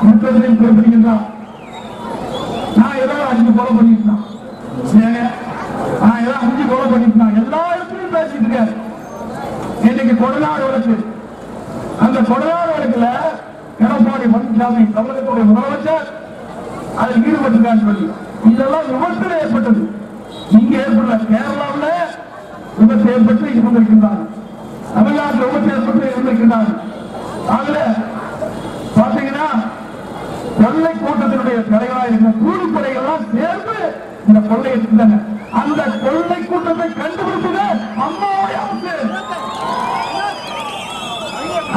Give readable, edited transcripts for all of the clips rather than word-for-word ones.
முற்றத்தையும் குறிப்பிடுகின்றான். நான் ஏதாவது 5 கொலை பண்ணிட்டான், நான் ஏதாவது 5 கொலை பண்ணிட்டான், எல்லா இடத்துலையும் பேசிட்டு இருக்காரு. இன்னைக்கு கொடநாடு வழக்கு, அந்த கொடநாடு வழக்குல எடப்பாடி பழனிசாமி தமிழகத்துடைய முதலமைச்சர் அதில் ஈடுபட்டிருக்கான்னு சொல்லி இதெல்லாம் விபத்தில் ஏற்பட்டது. இங்க ஏற்படல, கேரளாவில் விபத்து ஏற்பட்டு இருந்திருக்கின்றார், தமிழ்நாட்டில் விபத்து ஏற்பட்டு இருந்திருக்கின்றார். அதுல பாத்தீங்கன்னா கொள்ளை கூட்டத்தினுடைய தலைவராக இருக்கிற கூலிப்படைகள்லாம் சேர்ந்து இந்த கொள்ளையை செஞ்சன. அந்த கொள்ளை கூட்டத்தை கண்டுபிடிச்சது அம்மாவுடைய அரசு.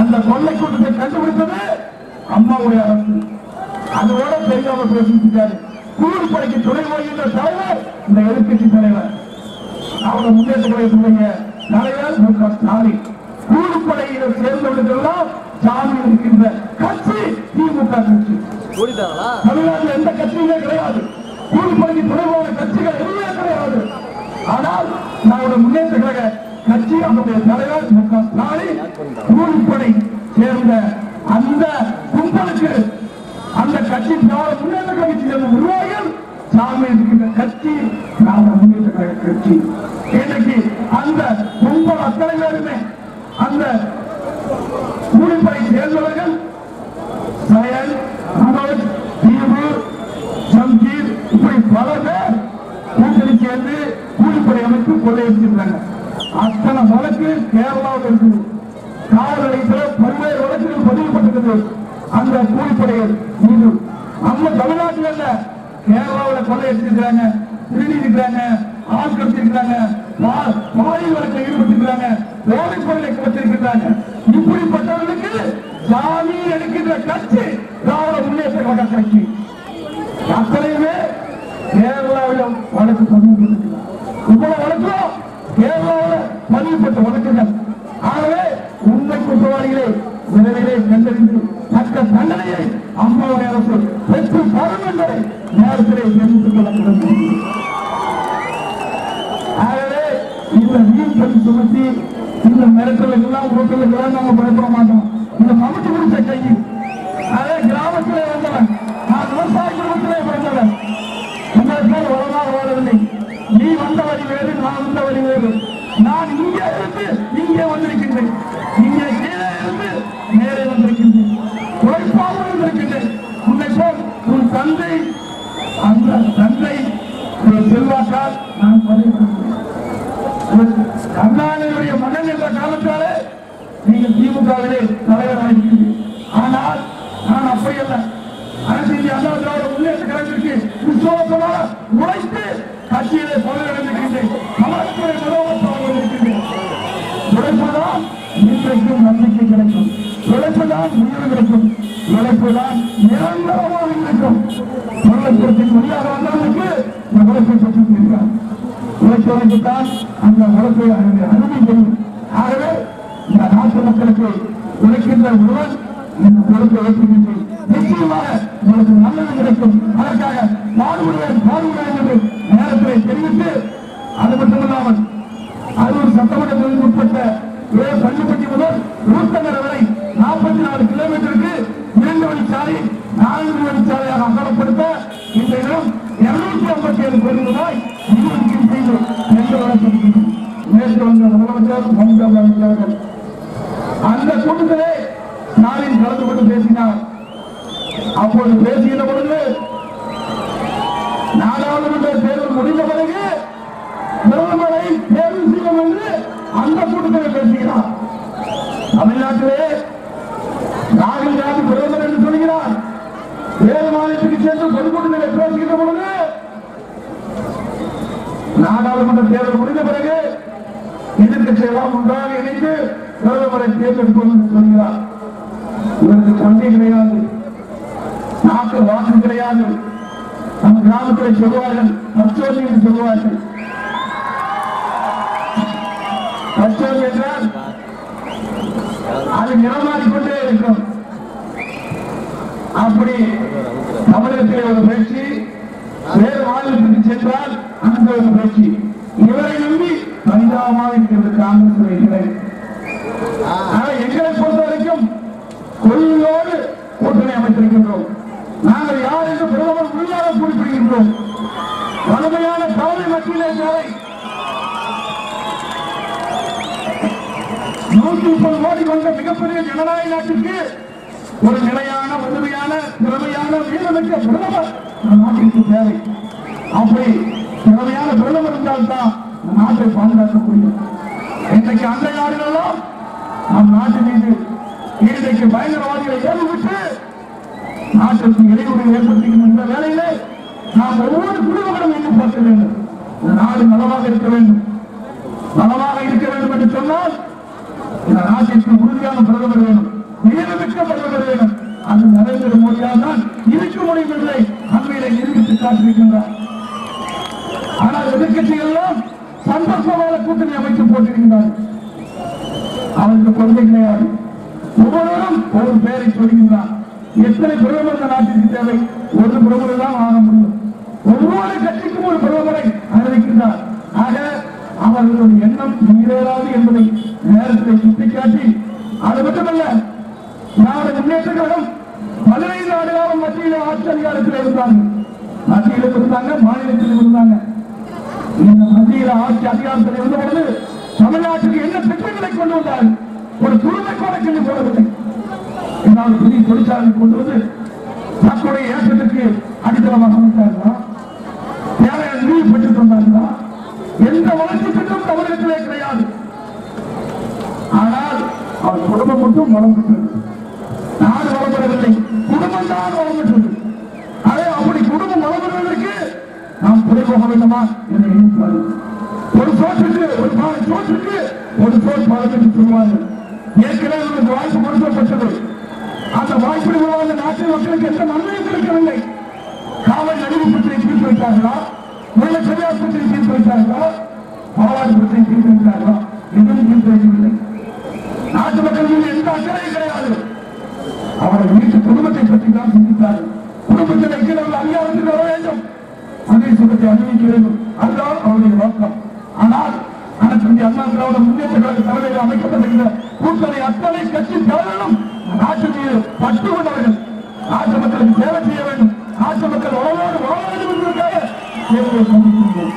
அந்த கொள்ளை கூட்டத்தை கண்டுபிடித்தது அம்மாவுடைய அரசு. அதோட தெரியாம பேசிட்டாரு. கூலிப்படைக்கு துணை போகின்ற தலைவர் இந்த எதிர்கட்சி தலைவர், அவரை முன்னேற்ற கழகத்துடைய தலைவர் மு.க. ஸ்டாலின். கூலிப்படையினர் சேர்ந்தவர்களெல்லாம் சாமி இருக்கின்ற கட்சி திமுக கட்சி. தமிழ்நாட்டில் எந்த கட்சியுமே கிடையாது, கூலிப்படைக்கு துணை போன கட்சிகள் எதுவுமே கிடையாது. ஆனால் நம்முடைய முன்னேற்ற கழக கட்சி, அவருடைய தலைவர் மு.க. ஸ்டாலின் கூலிப்படை சேர்ந்த அந்த கும்பலுக்கு, அந்த கட்சி முன்னேற்ற கட்சி சேர்ந்த நிர்வாகிகள் சாமி இருக்கின்ற கட்சி நாம முன்னேற்ற கழக கட்சி. இன்னைக்கு அந்த கும்பல் அத்தனை பேருமே அந்த கூலிப்படை சேர்ந்தவர்கள் சயன், மனோஜ், தீபு, சம்கீர், இப்படி பல பேர் கூட்டணி சேர்ந்து கூலிப்படை அமைப்பு கொள்ளையடிச்சிருக்காங்க. அத்தனை வழக்கு கேரளாவில் இருக்குது. காவல் நிலையத்தில் பல்வேறு வழக்குகள் பதிவுபட்டிருக்கிறது. அந்த கூலிப்படைகள் மீது நம்ம தமிழ்நாட்டில் இல்ல, கேரளாவில் கொள்ளையடிச்சிருக்கிறாங்க, திருடி இருக்கிறாங்க, ஆட்கடிச்சிருக்கிறாங்க, பாலியல் வழக்கில் ஈடுபட்டிருக்கிறாங்க, போதைப் பொருளை குறைச்சிருக்கிறாங்க. இப்படிப்பட்டவர்களுக்கு சாமி எடுக்கின்ற கட்சி திராவிட முன்னேற்ற கழக கட்சி. அத்தனையுமே கேரளாவில் வழக்கு பதிவுபட்டிருக்கிறார். இவ்வளவு வழக்கும் கேரளாவில் பதிவுபட்ட வழக்குகள். ஆகவே உண்மை குற்றவாளிகளை விரைவிலே கண்டறிந்து தக்க தண்டனையை அம்மாவுடைய அரசு பெற்று தரும் என்பதை நேரத்திலே தெரிவித்துக் கொள்ளப்படும். ஆகவே இந்த வீண் பணி சுமத்தி இந்த மிரட்டலுக்கெல்லாம் ஊட்டலுக்கெல்லாம் நாங்கள் பயப்பட மாட்டோம். இந்த மமட்டு பிடிச்ச கை, அதே கிராமத்திலே வந்தவன், நான் விவசாய குடும்பத்திலே பிறந்தவன், உங்களுக்கு வரலாறு வாழவில்லை. நீ வந்த வழி வேறு, நான் வந்த வழி வேறு. நான் இங்கே இருந்து இங்கே வந்திருக்கின்றேன், இங்கே கீழே இருந்து மேலே வந்திருக்கின்றேன், உழைப்பாக வந்திருக்கின்றேன். உன்னை போல் உன் தந்தை, அந்த தந்தை செல்வாக்கால் நான் பதவிப்படுகிறேன். கருணாநிதியுடைய மகன் என்ற காரணத்தாலே நீங்கள் திமுகவிலே தலைவராக இருக்கிறீர்கள். ஆனால் நான் அப்படி அல்ல. அனைத்து இந்திய அண்ணா திராவிட முன்னேற்ற கழகத்திற்கு விசுவாசமாக உழைத்து கட்சியிலே பதவியடைந்திருக்கின்றேன். சமத்துவ மனோபாவம் இருக்கின்றேன். உழைப்பதான் இன்றைக்கும் நம்பிக்கை கிடைக்கும், உழைப்புதான் உயர்வு கிடைக்கும், உழைப்புதான் நிரந்தரமாக இருக்கும். பொருளாதாரத்தின் வழியாக வந்தவர்களுக்கு இந்த உழைப்பை பற்றி இருக்கிறார். உழைப்பவர்களுக்குத்தான் அந்த உழைப்பை அருமை தெரியும். ஆகவே இந்த நாட்டு மக்களுக்கு உழைக்கின்ற ஒருவன் இந்த உழைப்பை ஏற்றுகின்றேன். நிச்சயமாக உங்களுக்கு நல்லது கிடைக்கும். அதற்காக பாடுபடுவேன் என்று நேரத்திலே தெரிவித்து, அது மட்டுமல்லாமல் அரூர் சட்டமன்ற தொகுதிக்கு உட்பட்ட பள்ளிப்பட்டி முதல் ஊத்தங்கரை வரை 44 கிலோமீட்டருக்கு 2 வழிச்சாலை 4 வழிச்சாலையாக அகலப்படுத்த இந்த இடம் 257 கோடி ரூபாய் நிதியொதுக்கீடு செய்து எந்த வழக்கு மேற்கு வந்த முதலமைச்சர் மம்தா பானர்ஜி அவர்கள் அந்த கூட்டத்திலே ஸ்டாலின் கலந்து கொண்டு பேசினார். அப்போது பேசுகிற பொழுது நாடாளுமன்ற தேர்தல் முடிந்த பிறகு பிரதமரை தேர்வு செய்யும் என்று அந்த கூட்டத்தில் பேசுகிறார். தமிழ்நாட்டிலே ராகுல் காந்தி பிரதமர் என்று சொல்கிறார். வேறு மாநிலத்துக்கு சென்று பொதுக்கூட்டத்தில் பேசுகின்ற பொழுது நாடாளுமன்ற தேர்தல் முடிந்த பிறகு எதிர்கட்சியெல்லாம் ஒன்றாக இணைந்து பிரதமரை தேர்ந்தெடுப்போம் என்று சொல்கிறார். இவருக்கு கொள்கை கிடையாது, நாட்டு வாக்கு கிடையாது. நம்ம கிராமத்தில் சொல்வார்கள் பச்சோதி என்று சொல்வார்கள். பச்சோதி என்றால் அது நிறமாறிக்கொண்டே இருக்கும். அப்படி தமிழகத்திலே ஒரு பேச்சு, வேறு மாநிலத்துக்கு சென்றால் அந்த ஒரு பேச்சு. இவரை நம்பி பரிதாபமாக இருக்கிறது காங்கிரஸ் இல்லை. எங்களை பொறுத்த வரைக்கும் கொள்கையோடு கூட்டணி அமைத்திருக்கின்றோம். வலிமையான தலைமை மத்தியிலே தேவை. 130 கோடி கொண்ட மிகப்பெரிய ஜனநாயக நாட்டிற்கு ஒரு நிலையான வலிமையான திறமையான வீரமிக்க பிரதமர் நாட்டிற்கு தேவை. அப்படி திறமையான பிரதமர் இருந்தால்தான் நாட்டை பாதுகாக்க முடியும். இன்றைக்கு அந்த நாடுகளெல்லாம் நம் நாட்டு மீது இன்றைக்கு பயங்கரவாதிகளை ஏறிவிட்டு நாட்டிற்கு இடையூறு ஏற்படுத்துகின்ற வேளையிலே நாம் ஒவ்வொரு குடிமகனும் எண்ணி பார்க்க வேண்டும். இந்த நாடு நலமாக இருக்க வேண்டும். நலமாக இருக்க வேண்டும் என்று சொன்னால் இந்த நாட்டிற்கு உறுதியான பிரதமர் வேணும், வீரமிக்க பிரதமர் வேணும். அது நரேந்திர மோடியால் தான் இருக்க முடியும் என்பதை அண்மையிலே நிரூபித்து காட்டியிருக்கின்றார். ஆனால் எதிர்கட்சிகள் எல்லாம் சந்தர்ப்பமான கூட்டணி அமைத்து போட்டிருக்கிறார்கள். அவருக்கு கொள்கை கிடையாது. ஒவ்வொருவரும் ஒரு பெயரை சொல்கின்றார். எத்தனை பிரதமர் இந்த நாட்டிற்கு தேவை? ஒரு பிரதமர் தான் ஆக முடியும். ஒவ்வொரு கட்சிக்கும் ஒரு பிரதமரை அறிவிக்கின்றார். ஆக அவர்களுடைய எண்ணம் நிறைவேறாது என்பதை நேரத்தில் சுட்டிக்காட்டி, அது மட்டுமல்ல, திராவிட முன்னேற்ற கழகம் 15 ஆண்டு காலம் மத்தியில் ஆட்சி அதிகாரத்தில் இருந்தார்கள். மத்தியிலும் இருந்தாங்க, மாநிலத்திலும் இருந்தாங்க. இந்த மத்தியில் ஆட்சி அதிகாரத்தில் இருந்த பொழுது தமிழ்நாட்டுக்கு என்ன திட்டங்களை கொண்டு வந்தார்கள்? ஒரு துருமை கூட கிள்ளி போடவில்லை. ஏதாவது புதிய தொழிற்சாலை கொண்டு வந்து தங்களுடைய ஏற்றத்திற்கு அடித்தளமாக அமைத்தார்களா? தேவையான நிதி பெற்றுத் தந்தார்களா? எந்த வளர்ச்சி திட்டம் தமிழகத்திலே கிடையாது. ஆனால் அவர் குடும்பம் மட்டும் வளம் பெற்றது. நாடு வளம்பெறவில்லை, குடும்பம் தான் வளம் பெற்றது. அதே அப்படி குடும்பம் வளம் பெறுவதற்கு நாம் துறை போக வேண்டுமா என்று எண்ணிப்பாரு. ஒரு சோற்றுக்கு ஒரு சோற்றுக்கு ஒரு சோறு பழம் என்று சொல்வார்கள். ஏற்கனவே உங்களுக்கு வாய்ப்பு கொடுக்கப்பட்டது. அந்த வாய்ப்பு உருவாக நாட்டு மக்களுக்கு எந்த நன்மையும் கிடைக்கவில்லை. காவல் நடுவு பிரச்சனை தீர்த்து வைத்தார்களா? முல்லை பெரியார் பிரச்சனை தீர்த்து வைத்தார்களா? பாலாறு பிரச்சனை தீர்த்து வைத்தார்களா? எதுவும் தீர்த்து வைக்கவில்லை. நாட்டு மக்கள் மீது எந்த அக்கறையும் கிடையாது. அவர்கள் வீட்டு குடும்பத்தை பற்றி தான் சிந்தித்தார்கள். குடும்பத்தில் இருக்கிறவர்கள் அதிகாரத்தில் வர வேண்டும், அதே சுகத்தை அனுபவிக்க வேண்டும், அதுதான் அவருடைய நோக்கம். ஆனால் அனைத்து இந்திய அண்ணா திராவிட முன்னேற்ற கழக தலைமையில் அமைக்கப்பட்டிருக்கிற கூட்டணி அத்தனை கட்சி தலைவர்களும் நாட்டு மீது பற்று கொண்டவர்கள். நாட்டு மக்களுக்கு சேவை செய்ய வேண்டும், நாட்டு மக்கள் வளரோடு வாழ வேண்டும் என்பதற்காக தேர்தலை சந்திக்கின்றோம்.